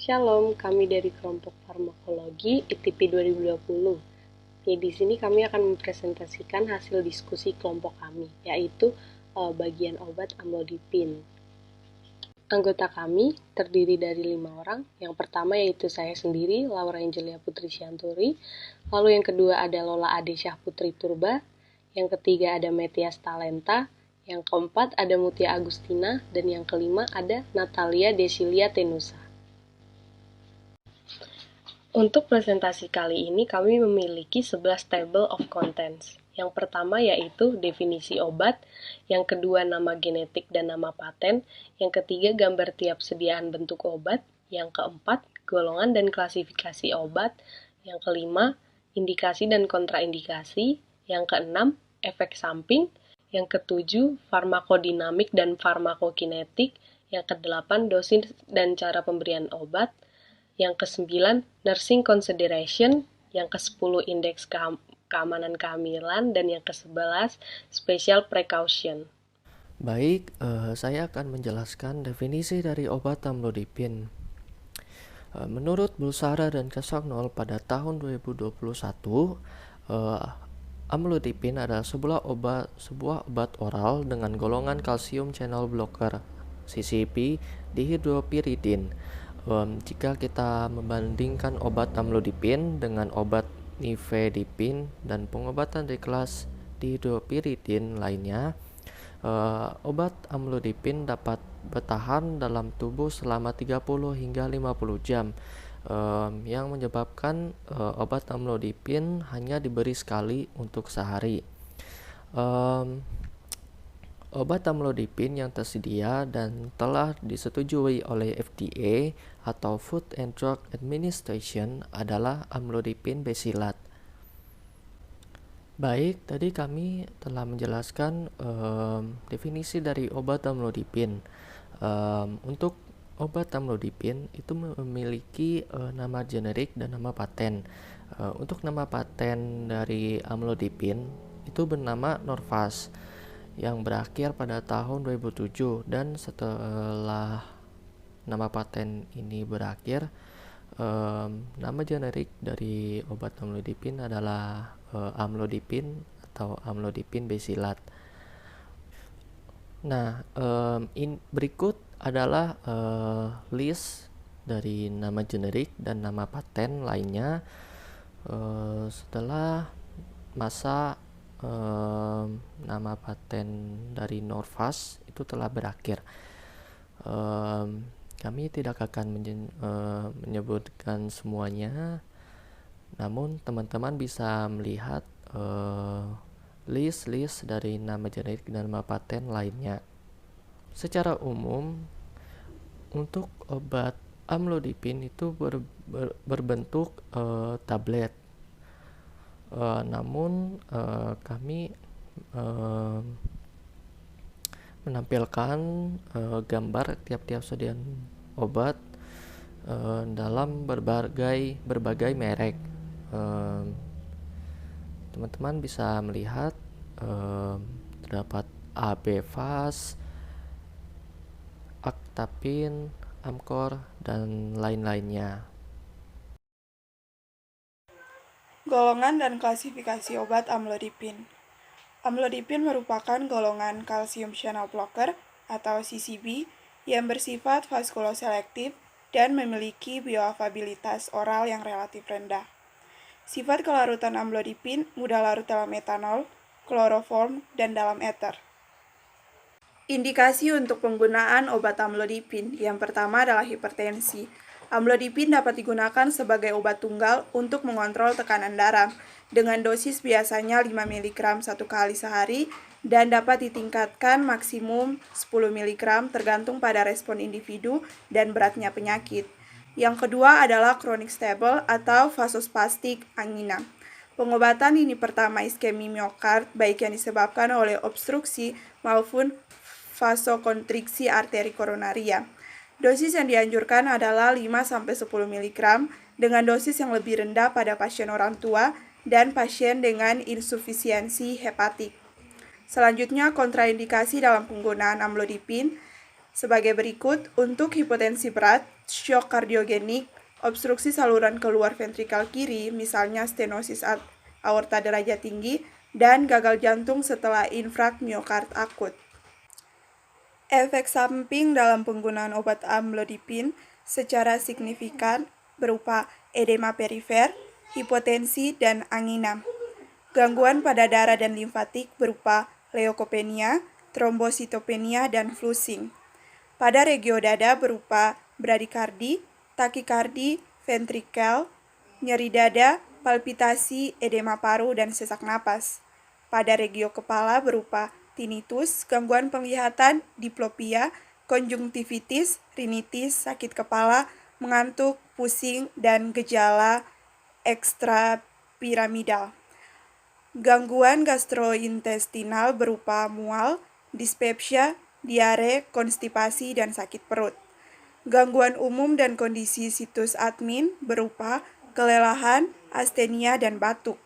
Shalom, kami dari kelompok farmakologi ITP 2020. Di sini kami akan mempresentasikan hasil diskusi kelompok kami, yaitu bagian obat amlodipin. Anggota kami terdiri dari 5 orang. Yang pertama yaitu saya sendiri, Laura Angelia Putri Syanturi. Lalu yang kedua ada Lola Adesyah Putri Purba. Yang ketiga ada Metias Talenta. Yang keempat ada Mutia Agustina. Dan yang kelima ada Natalia Desilia Tenusa. Untuk presentasi kali ini kami memiliki 11 table of contents. Yang pertama yaitu definisi obat, yang kedua nama genetik dan nama paten, yang ketiga gambar tiap sediaan bentuk obat, yang keempat golongan dan klasifikasi obat, yang kelima indikasi dan kontraindikasi, yang keenam efek samping, yang ketujuh farmakodinamik dan farmakokinetik, yang kedelapan dosis dan cara pemberian obat, yang ke-9 nursing consideration, yang ke-10 indeks keamanan kehamilan, dan yang ke-11 special precaution. Baik, saya akan menjelaskan definisi dari obat amlodipin. Menurut Bulsara dan Casagnol pada tahun 2021, amlodipin adalah sebuah obat oral dengan golongan kalsium channel blocker (CCB) dihidropyridin. Jika kita membandingkan obat amlodipin dengan obat nifedipin dan pengobatan dari kelas dihidropyridin lainnya, obat amlodipin dapat bertahan dalam tubuh selama 30 hingga 50 jam, yang menyebabkan obat amlodipin hanya diberi sekali untuk sehari. Obat amlodipin yang tersedia dan telah disetujui oleh FDA atau Food and Drug Administration adalah amlodipin besilat. Baik, tadi kami telah menjelaskan definisi dari obat amlodipin. Untuk obat amlodipin itu memiliki nama generik dan nama paten. Untuk nama paten dari amlodipin itu bernama Norvasc, yang berakhir pada tahun 2007, dan setelah nama paten ini berakhir, nama generik dari obat amlodipin adalah amlodipin atau amlodipin besilat. Nah, berikut adalah list dari nama generik dan nama paten lainnya setelah masa nama paten dari Norvasc itu telah berakhir. Kami tidak akan menyebutkan semuanya, namun teman-teman bisa melihat list dari nama generik dan nama paten lainnya. Secara umum, untuk obat amlodipin itu berbentuk tablet. Namun kami menampilkan gambar tiap-tiap sediaan obat dalam berbagai merek. Teman-teman bisa melihat terdapat Abevas, Actapin, Amcor, dan lain-lainnya. Golongan dan klasifikasi obat amlodipin. Amlodipin merupakan golongan kalsium channel blocker atau CCB yang bersifat vaskuloselektif dan memiliki bioavailabilitas oral yang relatif rendah. Sifat kelarutan amlodipin mudah larut dalam etanol, kloroform, dan dalam ether. Indikasi untuk penggunaan obat amlodipin yang pertama adalah hipertensi. Amlodipin dapat digunakan sebagai obat tunggal untuk mengontrol tekanan darah dengan dosis biasanya 5 mg 1 kali sehari dan dapat ditingkatkan maksimum 10 mg tergantung pada respon individu dan beratnya penyakit. Yang kedua adalah chronic stable atau vasospastik angina. Pengobatan ini pertama iskemi miokard baik yang disebabkan oleh obstruksi maupun vasokonstriksi arteri koronaria. Dosis yang dianjurkan adalah 5-10 mg dengan dosis yang lebih rendah pada pasien orang tua dan pasien dengan insufisiensi hepatik. Selanjutnya, kontraindikasi dalam penggunaan amlodipin. sebagai berikut. Untuk hipotensi berat, shock kardiogenik, obstruksi saluran keluar ventrikal kiri, misalnya stenosis aorta derajat tinggi, dan gagal jantung setelah infrak miokard akut. Efek samping dalam penggunaan obat amlodipin secara signifikan berupa edema perifer, hipotensi, dan angina. Gangguan pada darah dan limfatik berupa leukopenia, trombositopenia, dan flushing. Pada regio dada berupa bradikardi, takikardi, ventrikel, nyeri dada, palpitasi, edema paru, dan sesak napas. Pada regio kepala berupa tinnitus, gangguan penglihatan, diplopia, konjungtivitis, rinitis, sakit kepala, mengantuk, pusing, dan gejala ekstrapiramidal. Gangguan gastrointestinal berupa mual, dispepsia, diare, konstipasi, dan sakit perut. Gangguan umum dan kondisi situs admin berupa kelelahan, astenia, dan batuk.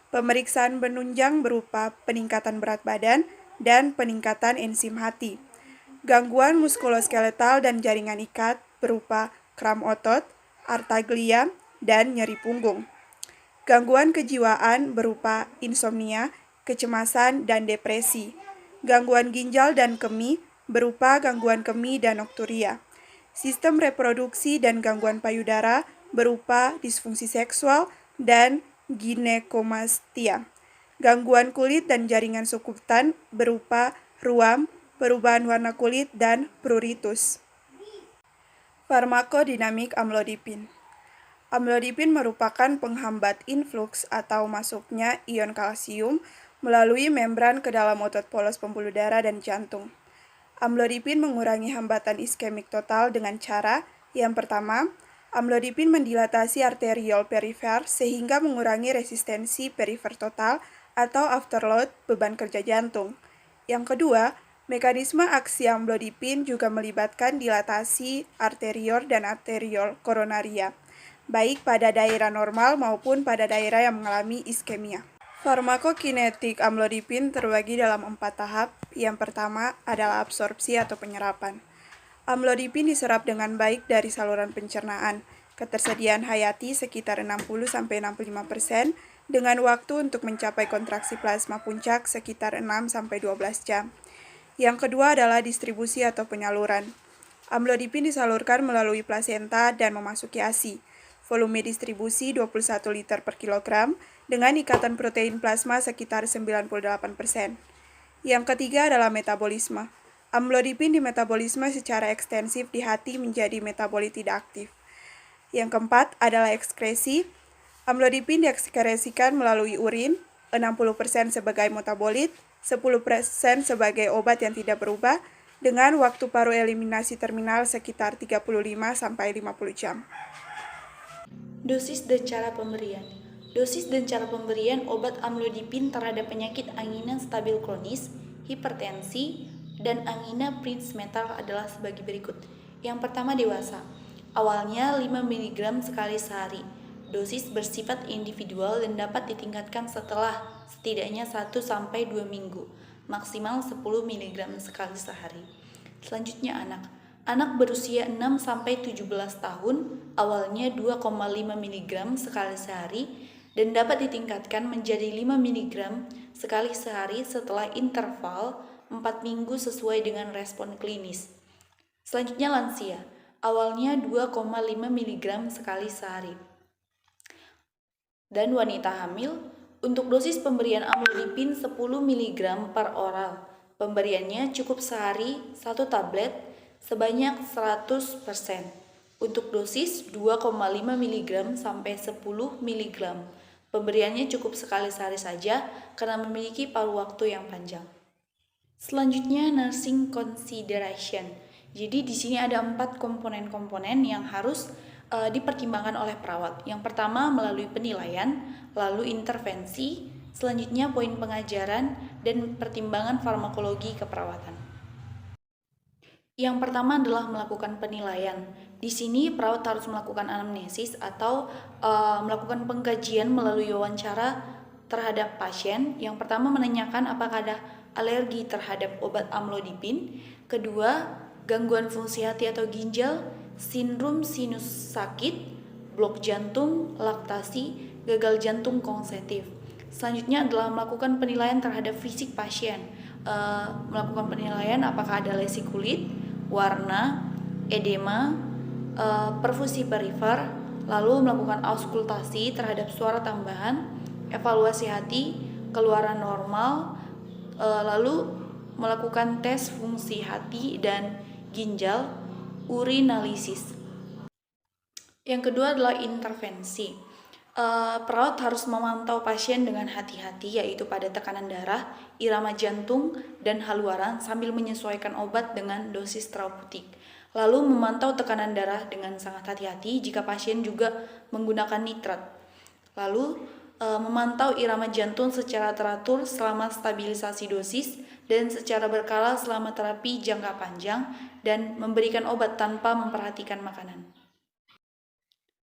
Pemeriksaan penunjang berupa peningkatan berat badan dan peningkatan enzim hati. Gangguan muskuloskeletal dan jaringan ikat berupa kram otot, artaglia, dan nyeri punggung. Gangguan kejiwaan berupa insomnia, kecemasan, dan depresi. Gangguan ginjal dan kemih berupa gangguan kemih dan nokturia. Sistem reproduksi dan gangguan payudara berupa disfungsi seksual dan ginekomastia. Gangguan kulit dan jaringan sukutan berupa ruam, perubahan warna kulit, dan pruritus. Farmakodinamik amlodipin. Amlodipin merupakan penghambat influx atau masuknya ion kalsium melalui membran ke dalam otot polos pembuluh darah dan jantung. Amlodipin mengurangi hambatan iskemik total dengan cara yang pertama, amlodipin mendilatasi arteriol perifer sehingga mengurangi resistensi perifer total atau afterload beban kerja jantung. Yang kedua, mekanisme aksi amlodipin juga melibatkan dilatasi arteriol dan arteriol koronaria, baik pada daerah normal maupun pada daerah yang mengalami iskemia. Farmakokinetik amlodipin terbagi dalam 4 tahap. Yang pertama adalah absorpsi atau penyerapan. Amlodipin diserap dengan baik dari saluran pencernaan. Ketersediaan hayati sekitar 60-65% dengan waktu untuk mencapai kontraksi plasma puncak sekitar 6-12 jam. Yang kedua adalah distribusi atau penyaluran. Amlodipin disalurkan melalui plasenta dan memasuki ASI. Volume distribusi 21 liter per kilogram dengan ikatan protein plasma sekitar 98%. Yang ketiga adalah metabolisme. Amlodipin dimetabolisme secara ekstensif di hati menjadi metabolit tidak aktif. Yang keempat adalah ekskresi. Amlodipin diekskresikan melalui urin, 60% sebagai metabolit, 10% sebagai obat yang tidak berubah, dengan waktu paru eliminasi terminal sekitar 35-50 jam. Dosis dan cara pemberian. Dosis dan cara pemberian obat amlodipin terhadap penyakit angina stabil kronis, hipertensi, dan angina prinzmetal adalah sebagai berikut. Yang pertama, dewasa. Awalnya 5 mg sekali sehari. Dosis bersifat individual dan dapat ditingkatkan setelah setidaknya 1-2 minggu, maksimal 10 mg sekali sehari. Selanjutnya, anak. Anak berusia 6-17 tahun, awalnya 2,5 mg sekali sehari dan dapat ditingkatkan menjadi 5 mg sekali sehari setelah interval 4 minggu sesuai dengan respon klinis. Selanjutnya, lansia. Awalnya 2,5 mg sekali sehari. Dan wanita hamil, untuk dosis pemberian amlodipin 10 mg per oral. Pemberiannya cukup sehari 1 tablet sebanyak 100%. Untuk dosis 2,5 mg sampai 10 mg. Pemberiannya cukup sekali sehari saja karena memiliki paru waktu yang panjang. Selanjutnya, nursing consideration. Jadi di sini ada 4 komponen-komponen yang harus dipertimbangkan oleh perawat. Yang pertama melalui penilaian, lalu intervensi, selanjutnya poin pengajaran dan pertimbangan farmakologi keperawatan. Yang pertama adalah melakukan penilaian. Di sini perawat harus melakukan anamnesis atau melakukan pengkajian melalui wawancara terhadap pasien. Yang pertama menanyakan apakah ada alergi terhadap obat amlodipin. Kedua, gangguan fungsi hati atau ginjal, sindrom sinus sakit, blok jantung, laktasi, gagal jantung konsekutif. Selanjutnya adalah melakukan penilaian terhadap fisik pasien, melakukan penilaian apakah ada lesi kulit, warna, edema, perfusi perifer, lalu melakukan auskultasi terhadap suara tambahan, evaluasi hati, keluaran normal, lalu melakukan tes fungsi hati dan ginjal, urinalisis. Yang kedua adalah intervensi. Perawat harus memantau pasien dengan hati-hati, yaitu pada tekanan darah, irama jantung, dan haluaran sambil menyesuaikan obat dengan dosis terapeutik. Lalu memantau tekanan darah dengan sangat hati-hati jika pasien juga menggunakan nitrat. Lalu memantau irama jantung secara teratur selama stabilisasi dosis dan secara berkala selama terapi jangka panjang, dan memberikan obat tanpa memperhatikan makanan.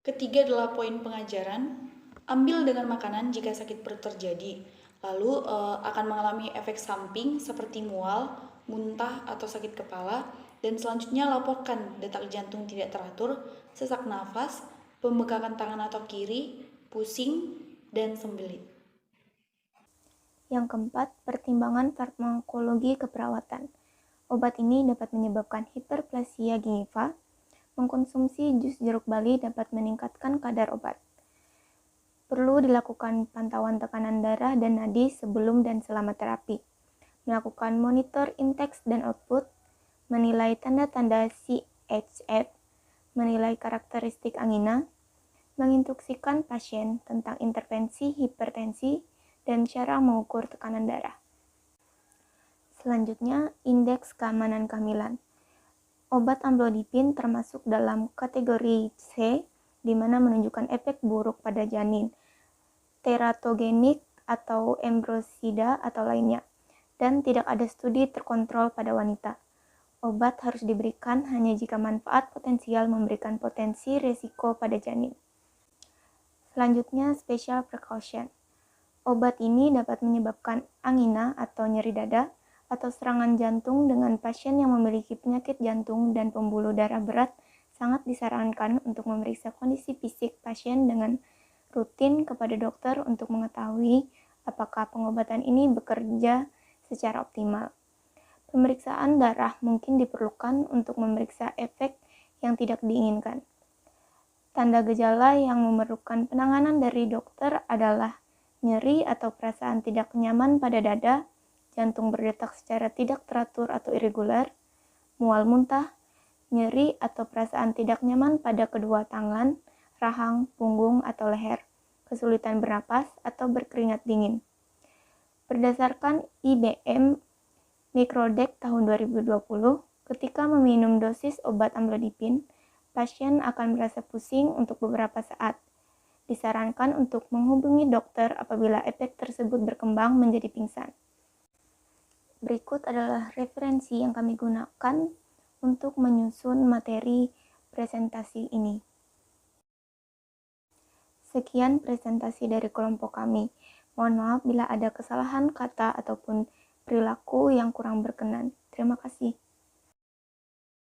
Ketiga adalah poin pengajaran. Ambil dengan makanan jika sakit perut terjadi, lalu akan mengalami efek samping seperti mual, muntah, atau sakit kepala, dan selanjutnya laporkan detak jantung tidak teratur, sesak nafas, pembengkakan tangan atau kiri, pusing, dan sembelit. Yang keempat, pertimbangan farmakologi keperawatan. Obat ini dapat menyebabkan hiperplasia gingiva. Mengkonsumsi jus jeruk bali dapat meningkatkan kadar obat. Perlu dilakukan pantauan tekanan darah dan nadi sebelum dan selama terapi. Melakukan monitor intake dan output, menilai tanda-tanda CHF, menilai karakteristik angina, menginstruksikan pasien tentang intervensi hipertensi, dan cara mengukur tekanan darah. Selanjutnya, indeks keamanan kehamilan. Obat amlodipin termasuk dalam kategori C, di mana menunjukkan efek buruk pada janin, teratogenik atau embrosida atau lainnya, dan tidak ada studi terkontrol pada wanita. Obat harus diberikan hanya jika manfaat potensial memberikan potensi resiko pada janin. Selanjutnya, special precaution. Obat ini dapat menyebabkan angina atau nyeri dada, atau serangan jantung dengan pasien yang memiliki penyakit jantung dan pembuluh darah berat. Sangat disarankan untuk memeriksa kondisi fisik pasien dengan rutin kepada dokter untuk mengetahui apakah pengobatan ini bekerja secara optimal. Pemeriksaan darah mungkin diperlukan untuk memeriksa efek yang tidak diinginkan. Tanda gejala yang memerlukan penanganan dari dokter adalah nyeri atau perasaan tidak nyaman pada dada, jantung berdetak secara tidak teratur atau irregular, mual muntah, nyeri atau perasaan tidak nyaman pada kedua tangan, rahang, punggung, atau leher, kesulitan bernapas, atau berkeringat dingin. Berdasarkan IBM Microdec tahun 2020, ketika meminum dosis obat amlodipin, pasien akan merasa pusing untuk beberapa saat. Disarankan untuk menghubungi dokter apabila efek tersebut berkembang menjadi pingsan. Berikut adalah referensi yang kami gunakan untuk menyusun materi presentasi ini. Sekian presentasi dari kelompok kami. Mohon maaf bila ada kesalahan kata ataupun perilaku yang kurang berkenan. Terima kasih.